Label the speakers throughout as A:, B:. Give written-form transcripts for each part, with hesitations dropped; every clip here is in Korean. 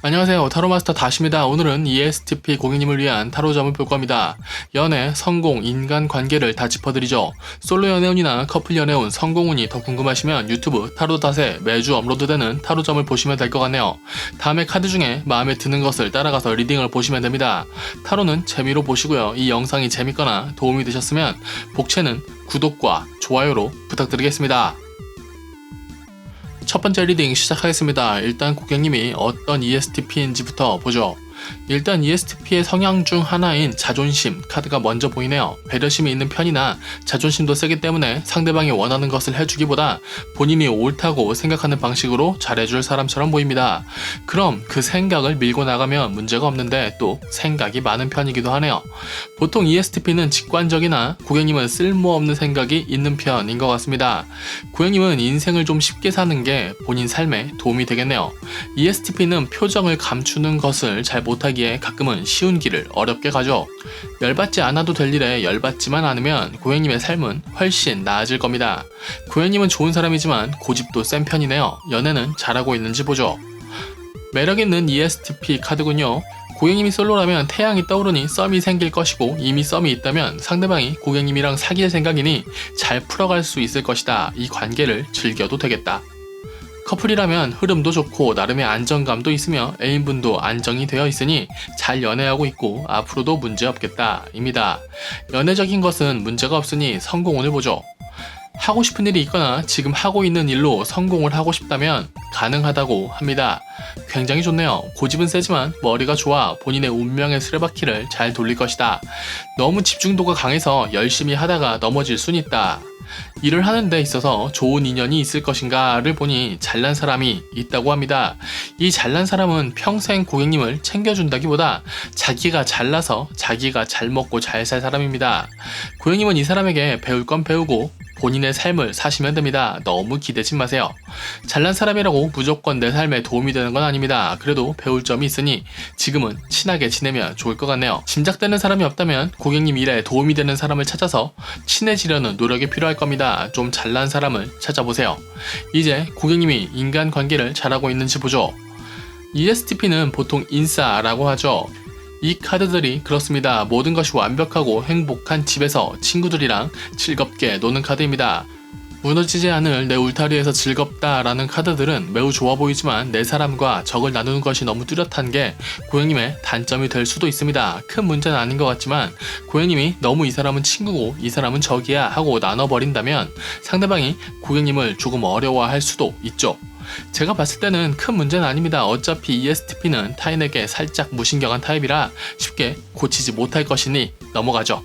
A: 안녕하세요. 타로마스터 다시입니다. 오늘은 ESTP 고객님을 위한 타로점을 볼 겁니다. 연애, 성공, 인간관계를 다 짚어드리죠. 솔로 연애운이나 커플 연애운, 성공운이 더 궁금하시면 유튜브 타로닷에 매주 업로드되는 타로점을 보시면 될 것 같네요. 다음에 카드 중에 마음에 드는 것을 따라가서 리딩을 보시면 됩니다. 타로는 재미로 보시고요. 이 영상이 재밌거나 도움이 되셨으면 복채는 구독과 좋아요로 부탁드리겠습니다. 첫 번째 리딩 시작하겠습니다. 일단 고객님이 어떤 ESTP인지부터 보죠. 일단 ESTP의 성향 중 하나인 자존심 카드가 먼저 보이네요. 배려심이 있는 편이나 자존심도 세기 때문에 상대방이 원하는 것을 해주기보다 본인이 옳다고 생각하는 방식으로 잘해줄 사람처럼 보입니다. 그럼 그 생각을 밀고 나가면 문제가 없는데 또 생각이 많은 편이기도 하네요. 보통 ESTP는 직관적이나 고객님은 쓸모없는 생각이 있는 편인 것 같습니다. 고객님은 인생을 좀 쉽게 사는 게 본인 삶에 도움이 되겠네요. ESTP는 표정을 감추는 것을 잘 못하기에 가끔은 쉬운 길을 어렵게 가죠. 열받지 않아도 될 일에 열받지만 않으면 고객님의 삶은 훨씬 나아질 겁니다. 고객님은 좋은 사람이지만 고집도 센 편이네요. 연애는 잘하고 있는지 보죠. 매력있는 ESTP 카드군요. 고객님이 솔로라면 태양이 떠오르니 썸이 생길 것이고 이미 썸이 있다면 상대방이 고객님이랑 사귈 생각이니 잘 풀어갈 수 있을 것이다. 이 관계를 즐겨도 되겠다. 커플이라면 흐름도 좋고 나름의 안정감도 있으며 애인분도 안정이 되어 있으니 잘 연애하고 있고 앞으로도 문제 없겠다 입니다. 연애적인 것은 문제가 없으니 성공운을 보죠. 하고 싶은 일이 있거나 지금 하고 있는 일로 성공을 하고 싶다면 가능하다고 합니다. 굉장히 좋네요. 고집은 세지만 머리가 좋아 본인의 운명의 수레바퀴를 잘 돌릴 것이다. 너무 집중도가 강해서 열심히 하다가 넘어질 순 있다. 일을 하는 데 있어서 좋은 인연이 있을 것인가를 보니 잘난 사람이 있다고 합니다. 이 잘난 사람은 평생 고객님을 챙겨준다기보다 자기가 잘나서 자기가 잘 먹고 잘 살 사람입니다. 고객님은 이 사람에게 배울 건 배우고 본인의 삶을 사시면 됩니다. 너무 기대지 마세요. 잘난 사람이라고 무조건 내 삶에 도움이 되는 건 아닙니다. 그래도 배울 점이 있으니 지금은 친하게 지내면 좋을 것 같네요. 짐작되는 사람이 없다면 고객님 일에 도움이 되는 사람을 찾아서 친해지려는 노력이 필요할 겁니다. 좀 잘난 사람을 찾아보세요. 이제 고객님이 인간관계를 잘하고 있는지 보죠. ESTP는 보통 인싸라고 하죠. 이 카드들이 그렇습니다. 모든 것이 완벽하고 행복한 집에서 친구들이랑 즐겁게 노는 카드입니다. 무너지지 않을 내 울타리에서 즐겁다라는 카드들은 매우 좋아 보이지만 내 사람과 적을 나누는 것이 너무 뚜렷한 게 고객님의 단점이 될 수도 있습니다. 큰 문제는 아닌 것 같지만 고객님이 너무 이 사람은 친구고 이 사람은 적이야 하고 나눠버린다면 상대방이 고객님을 조금 어려워할 수도 있죠. 제가 봤을 때는 큰 문제는 아닙니다. 어차피 ESTP는 타인에게 살짝 무신경한 타입이라 쉽게 고치지 못할 것이니 넘어가죠.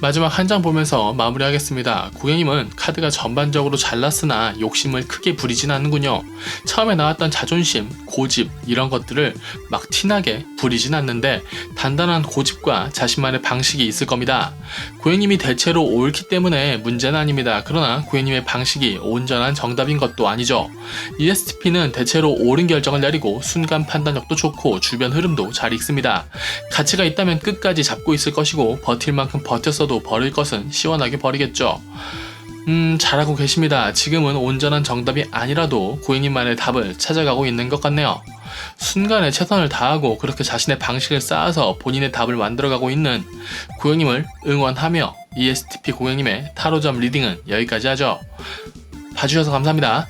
A: 마지막 한 장 보면서 마무리하겠습니다. 고객님은 카드가 전반적으로 잘났으나 욕심을 크게 부리진 않는군요. 처음에 나왔던 자존심, 고집 이런 것들을 막 티나게 부리진 않는데 단단한 고집과 자신만의 방식이 있을 겁니다. 고객님이 대체로 옳기 때문에 문제는 아닙니다. 그러나 고객님의 방식이 온전한 정답인 것도 아니죠. ESTP는 대체로 옳은 결정을 내리고 순간 판단력도 좋고 주변 흐름도 잘 읽습니다. 가치가 있다면 끝까지 잡고 있을 것이고 버틸 만큼 버텼어도 버릴 것은 시원하게 버리겠죠. 잘하고 계십니다. 지금은 온전한 정답이 아니라도 고객님만의 답을 찾아가고 있는 것 같네요. 순간에 최선을 다하고 그렇게 자신의 방식을 쌓아서 본인의 답을 만들어가고 있는 고객님을 응원하며 ESTP 고객님의 타로점 리딩은 여기까지 하죠. 봐주셔서 감사합니다.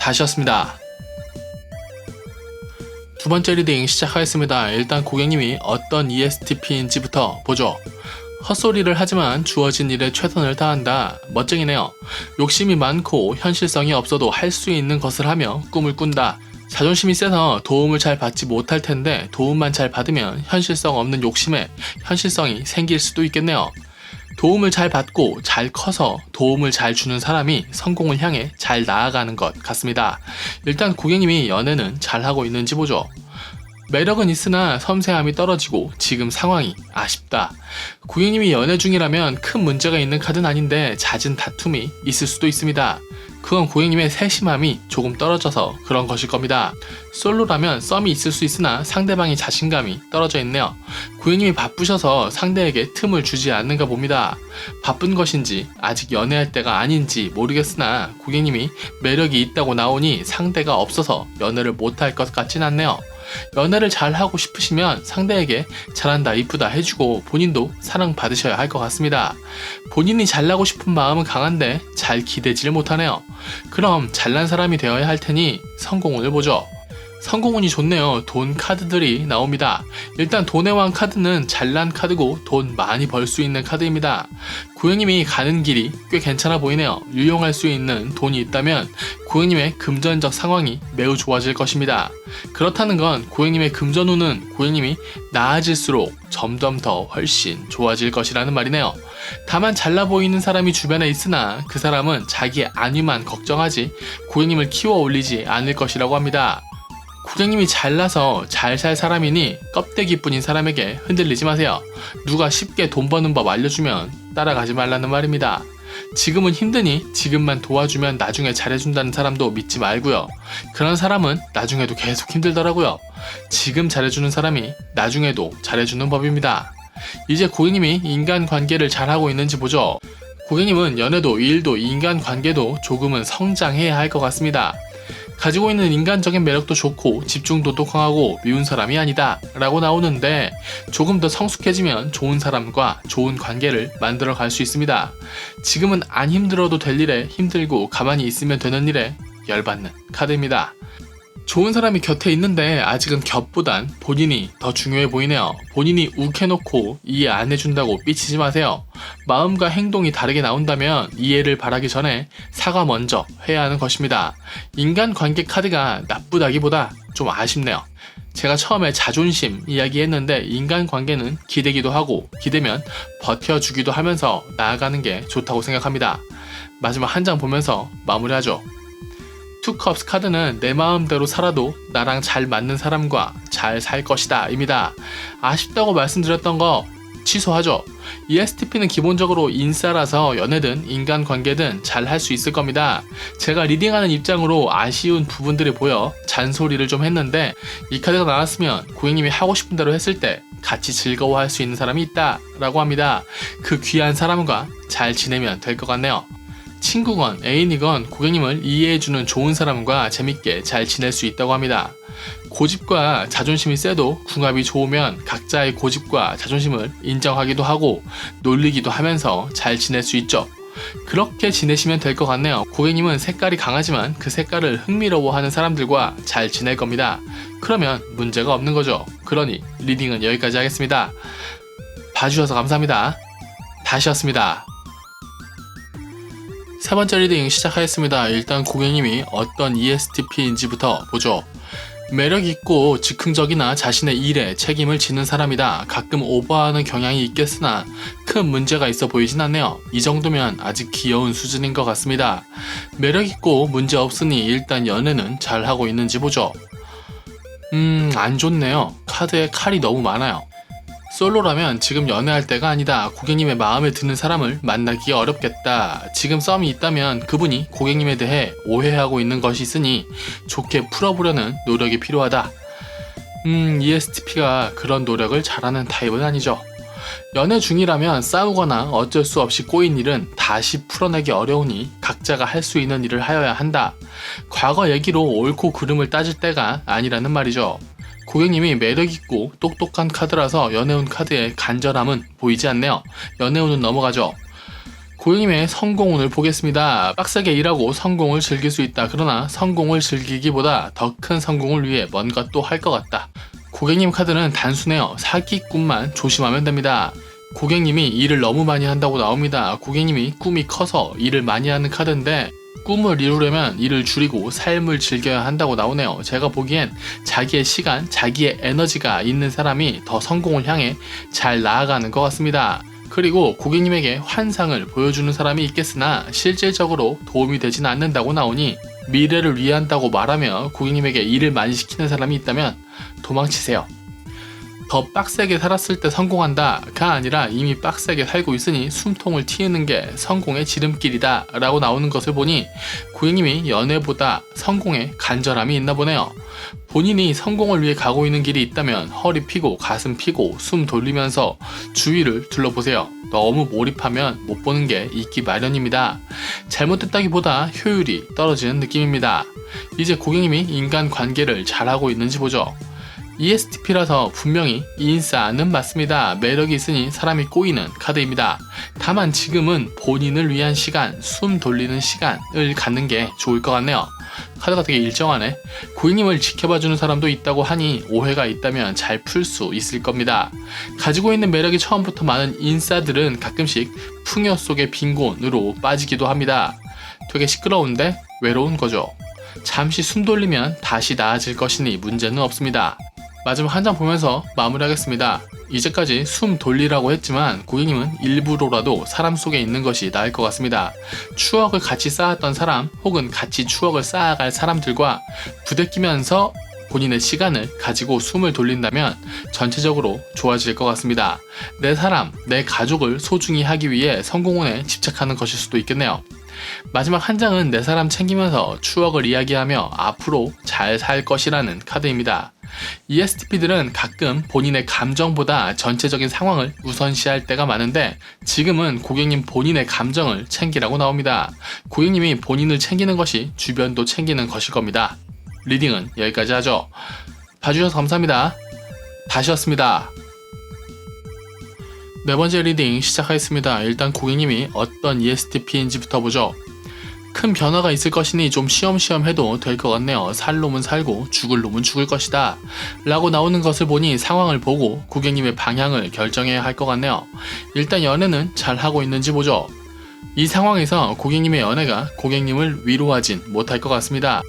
A: 다시였습니다. 두 번째 리딩 시작하겠습니다. 일단 고객님이 어떤 ESTP인지부터 보죠. 헛소리를 하지만 주어진 일에 최선을 다한다. 멋쟁이네요. 욕심이 많고 현실성이 없어도 할 수 있는 것을 하며 꿈을 꾼다. 자존심이 세서 도움을 잘 받지 못할 텐데 도움만 잘 받으면 현실성 없는 욕심에 현실성이 생길 수도 있겠네요. 도움을 잘 받고 잘 커서 도움을 잘 주는 사람이 성공을 향해 잘 나아가는 것 같습니다. 일단 고객님이 연애는 잘하고 있는지 보죠. 매력은 있으나 섬세함이 떨어지고 지금 상황이 아쉽다. 고객님이 연애 중이라면 큰 문제가 있는 카드는 아닌데 잦은 다툼이 있을 수도 있습니다. 그건 고객님의 세심함이 조금 떨어져서 그런 것일 겁니다. 솔로라면 썸이 있을 수 있으나 상대방의 자신감이 떨어져 있네요. 고객님이 바쁘셔서 상대에게 틈을 주지 않는가 봅니다. 바쁜 것인지 아직 연애할 때가 아닌지 모르겠으나 고객님이 매력이 있다고 나오니 상대가 없어서 연애를 못할 것 같진 않네요. 연애를 잘하고 싶으시면 상대에게 잘한다, 이쁘다 해주고 본인도 사랑받으셔야 할 것 같습니다. 본인이 잘나고 싶은 마음은 강한데 잘 기대지를 못하네요. 그럼 잘난 사람이 되어야 할 테니 성공운을 보죠. 성공운이 좋네요. 돈 카드들이 나옵니다. 일단 돈의 왕 카드는 잘난 카드고 돈 많이 벌 수 있는 카드입니다. 고객님이 가는 길이 꽤 괜찮아 보이네요. 유용할 수 있는 돈이 있다면 고객님의 금전적 상황이 매우 좋아질 것입니다. 그렇다는 건 고객님의 금전운은 고객님이 나아질수록 점점 더 훨씬 좋아질 것이라는 말이네요. 다만 잘나 보이는 사람이 주변에 있으나 그 사람은 자기의 안위만 걱정하지 고객님을 키워 올리지 않을 것이라고 합니다. 고객님이 잘나서 잘 살 사람이니 껍데기뿐인 사람에게 흔들리지 마세요. 누가 쉽게 돈 버는 법 알려주면 따라가지 말라는 말입니다. 지금은 힘드니 지금만 도와주면 나중에 잘해준다는 사람도 믿지 말고요. 그런 사람은 나중에도 계속 힘들더라고요. 지금 잘해주는 사람이 나중에도 잘해주는 법입니다. 이제 고객님이 인간관계를 잘하고 있는지 보죠. 고객님은 연애도 일도 인간관계도 조금은 성장해야 할 것 같습니다. 가지고 있는 인간적인 매력도 좋고 집중도도 강하고 미운 사람이 아니다 라고 나오는데 조금 더 성숙해지면 좋은 사람과 좋은 관계를 만들어 갈 수 있습니다. 지금은 안 힘들어도 될 일에 힘들고 가만히 있으면 되는 일에 열받는 카드입니다. 좋은 사람이 곁에 있는데 아직은 곁보단 본인이 더 중요해 보이네요. 본인이 욱해놓고 이해 안 해준다고 삐치지 마세요. 마음과 행동이 다르게 나온다면 이해를 바라기 전에 사과 먼저 해야 하는 것입니다. 인간관계 카드가 나쁘다기보다 좀 아쉽네요. 제가 처음에 자존심 이야기했는데 인간관계는 기대기도 하고 기대면 버텨주기도 하면서 나아가는 게 좋다고 생각합니다. 마지막 한 장 보면서 마무리하죠. 투컵스 카드는 내 마음대로 살아도 나랑 잘 맞는 사람과 잘 살 것이다 입니다. 아쉽다고 말씀드렸던 거 취소하죠. ESTP는 기본적으로 인싸라서 연애든 인간관계든 잘 할 수 있을 겁니다. 제가 리딩하는 입장으로 아쉬운 부분들이 보여 잔소리를 좀 했는데 이 카드가 나왔으면 고객님이 하고 싶은 대로 했을 때 같이 즐거워할 수 있는 사람이 있다 라고 합니다. 그 귀한 사람과 잘 지내면 될 것 같네요. 친구건 애인이건 고객님을 이해해주는 좋은 사람과 재밌게 잘 지낼 수 있다고 합니다. 고집과 자존심이 세도 궁합이 좋으면 각자의 고집과 자존심을 인정하기도 하고 놀리기도 하면서 잘 지낼 수 있죠. 그렇게 지내시면 될 것 같네요. 고객님은 색깔이 강하지만 그 색깔을 흥미로워하는 사람들과 잘 지낼 겁니다. 그러면 문제가 없는 거죠. 그러니 리딩은 여기까지 하겠습니다. 봐주셔서 감사합니다. 다시였습니다. 세 번째 리딩 시작하겠습니다. 일단 고객님이 어떤 ESTP인지부터 보죠. 매력있고 즉흥적이나 자신의 일에 책임을 지는 사람이다. 가끔 오버하는 경향이 있겠으나 큰 문제가 있어 보이진 않네요. 이 정도면 아직 귀여운 수준인 것 같습니다. 매력있고 문제없으니 일단 연애는 잘하고 있는지 보죠. 안 좋네요. 카드에 칼이 너무 많아요. 솔로라면 지금 연애할 때가 아니다. 고객님의 마음에 드는 사람을 만나기 어렵겠다. 지금 썸이 있다면 그분이 고객님에 대해 오해하고 있는 것이 있으니 좋게 풀어보려는 노력이 필요하다. ESTP가 그런 노력을 잘하는 타입은 아니죠. 연애 중이라면 싸우거나 어쩔 수 없이 꼬인 일은 다시 풀어내기 어려우니 각자가 할 수 있는 일을 하여야 한다. 과거 얘기로 옳고 그름을 따질 때가 아니라는 말이죠. 고객님이 매력있고 똑똑한 카드라서 연애운 카드의 간절함은 보이지 않네요. 연애운은 넘어가죠. 고객님의 성공운을 보겠습니다. 빡세게 일하고 성공을 즐길 수 있다. 그러나 성공을 즐기기보다 더 큰 성공을 위해 뭔가 또 할 것 같다. 고객님 카드는 단순해요. 사기꾼만 조심하면 됩니다. 고객님이 일을 너무 많이 한다고 나옵니다. 고객님이 꿈이 커서 일을 많이 하는 카드인데 꿈을 이루려면 일을 줄이고 삶을 즐겨야 한다고 나오네요. 제가 보기엔 자기의 시간, 자기의 에너지가 있는 사람이 더 성공을 향해 잘 나아가는 것 같습니다. 그리고 고객님에게 환상을 보여주는 사람이 있겠으나 실질적으로 도움이 되진 않는다고 나오니 미래를 위한다고 말하며 고객님에게 일을 많이 시키는 사람이 있다면 도망치세요. 더 빡세게 살았을 때 성공한다가 아니라 이미 빡세게 살고 있으니 숨통을 틔우는 게 성공의 지름길이다 라고 나오는 것을 보니 고객님이 연애보다 성공에 간절함이 있나 보네요. 본인이 성공을 위해 가고 있는 길이 있다면 허리 펴고 가슴 펴고 숨 돌리면서 주위를 둘러보세요. 너무 몰입하면 못 보는 게 있기 마련입니다. 잘못됐다기보다 효율이 떨어지는 느낌입니다. 이제 고객님이 인간관계를 잘하고 있는지 보죠. ESTP라서 분명히 인싸는 맞습니다. 매력이 있으니 사람이 꼬이는 카드입니다. 다만 지금은 본인을 위한 시간, 숨 돌리는 시간을 갖는 게 좋을 것 같네요. 카드가 되게 일정하네. 고객님을 지켜봐주는 사람도 있다고 하니 오해가 있다면 잘 풀 수 있을 겁니다. 가지고 있는 매력이 처음부터 많은 인싸들은 가끔씩 풍요 속의 빈곤으로 빠지기도 합니다. 되게 시끄러운데 외로운 거죠. 잠시 숨 돌리면 다시 나아질 것이니 문제는 없습니다. 마지막 한 장 보면서 마무리하겠습니다. 이제까지 숨 돌리라고 했지만 고객님은 일부러라도 사람 속에 있는 것이 나을 것 같습니다. 추억을 같이 쌓았던 사람 혹은 같이 추억을 쌓아갈 사람들과 부대끼면서 본인의 시간을 가지고 숨을 돌린다면 전체적으로 좋아질 것 같습니다. 내 사람, 내 가족을 소중히 하기 위해 성공운에 집착하는 것일 수도 있겠네요. 마지막 한 장은 내 사람 챙기면서 추억을 이야기하며 앞으로 잘 살 것이라는 카드입니다. ESTP들은 가끔 본인의 감정보다 전체적인 상황을 우선시할 때가 많은데 지금은 고객님 본인의 감정을 챙기라고 나옵니다. 고객님이 본인을 챙기는 것이 주변도 챙기는 것일 겁니다. 리딩은 여기까지 하죠. 봐주셔서 감사합니다. 다시였습니다. 네 번째 리딩 시작하겠습니다. 일단 고객님이 어떤 ESTP인지부터 보죠. 큰 변화가 있을 것이니 좀 쉬엄쉬엄 해도 될 것 같네요. 살 놈은 살고 죽을 놈은 죽을 것이다 라고 나오는 것을 보니 상황을 보고 고객님의 방향을 결정해야 할 것 같네요. 일단 연애는 잘 하고 있는지 보죠. 이 상황에서 고객님의 연애가 고객님을 위로하진 못할 것 같습니다.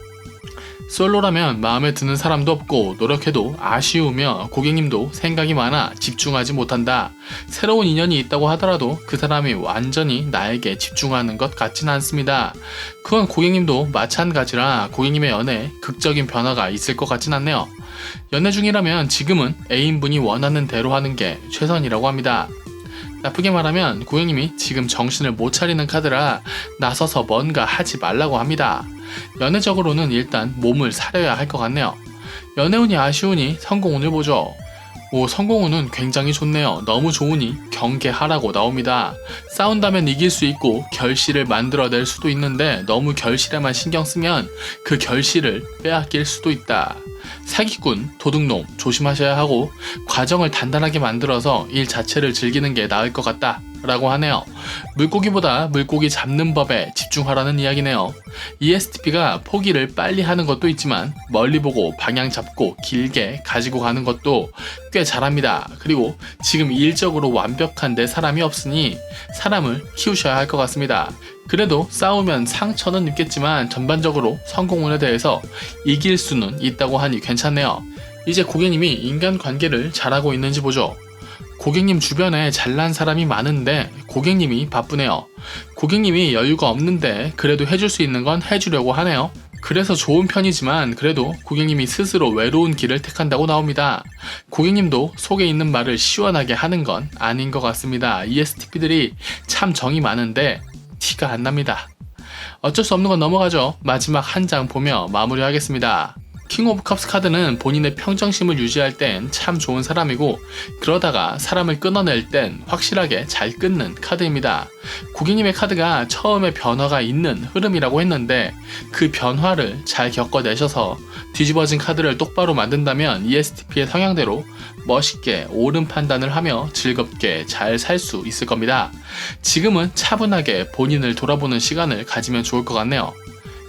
A: 솔로라면 마음에 드는 사람도 없고 노력해도 아쉬우며 고객님도 생각이 많아 집중하지 못한다. 새로운 인연이 있다고 하더라도 그 사람이 완전히 나에게 집중하는 것 같진 않습니다. 그건 고객님도 마찬가지라 고객님의 연애에 극적인 변화가 있을 것 같진 않네요. 연애 중이라면 지금은 애인분이 원하는 대로 하는 게 최선이라고 합니다. 나쁘게 말하면 고객님이 지금 정신을 못 차리는 카드라 나서서 뭔가 하지 말라고 합니다. 연애적으로는 일단 몸을 사려야 할 것 같네요. 연애운이 아쉬우니 성공운을 보죠. 성공운은 굉장히 좋네요. 너무 좋으니 경계하라고 나옵니다. 싸운다면 이길 수 있고 결실을 만들어낼 수도 있는데 너무 결실에만 신경 쓰면 그 결실을 빼앗길 수도 있다. 사기꾼, 도둑놈 조심하셔야 하고 과정을 단단하게 만들어서 일 자체를 즐기는 게 나을 것 같다 라고 하네요. 물고기보다 물고기 잡는 법에 집중하라는 이야기네요. ESTP가 포기를 빨리 하는 것도 있지만 멀리 보고 방향 잡고 길게 가지고 가는 것도 꽤 잘합니다. 그리고 지금 일적으로 완벽한 내 사람이 없으니 사람을 키우셔야 할 것 같습니다. 그래도 싸우면 상처는 입겠지만 전반적으로 성공운에 대해서 이길 수는 있다고 하니 괜찮네요. 이제 고객님이 인간관계를 잘하고 있는지 보죠. 고객님 주변에 잘난 사람이 많은데 고객님이 바쁘네요. 고객님이 여유가 없는데 그래도 해줄 수 있는 건 해주려고 하네요. 그래서 좋은 편이지만 그래도 고객님이 스스로 외로운 길을 택한다고 나옵니다. 고객님도 속에 있는 말을 시원하게 하는 건 아닌 것 같습니다. ESTP들이 참 정이 많은데 티가 안 납니다. 어쩔 수 없는 건 넘어가죠. 마지막 한 장 보며 마무리하겠습니다. 킹 오브 컵스 카드는 본인의 평정심을 유지할 땐 참 좋은 사람이고 그러다가 사람을 끊어낼 땐 확실하게 잘 끊는 카드입니다. 고객님의 카드가 처음에 변화가 있는 흐름이라고 했는데 그 변화를 잘 겪어내셔서 뒤집어진 카드를 똑바로 만든다면 ESTP의 성향대로 멋있게 옳은 판단을 하며 즐겁게 잘 살 수 있을 겁니다. 지금은 차분하게 본인을 돌아보는 시간을 가지면 좋을 것 같네요.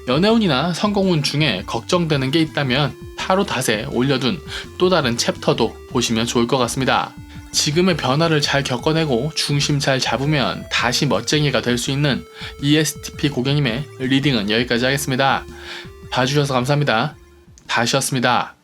A: 연애운이나 성공운 중에 걱정되는 게 있다면 타로 닷에 올려둔 또 다른 챕터도 보시면 좋을 것 같습니다. 지금의 변화를 잘 겪어내고 중심 잘 잡으면 다시 멋쟁이가 될 수 있는 ESTP 고객님의 리딩은 여기까지 하겠습니다. 봐주셔서 감사합니다. 다시였습니다.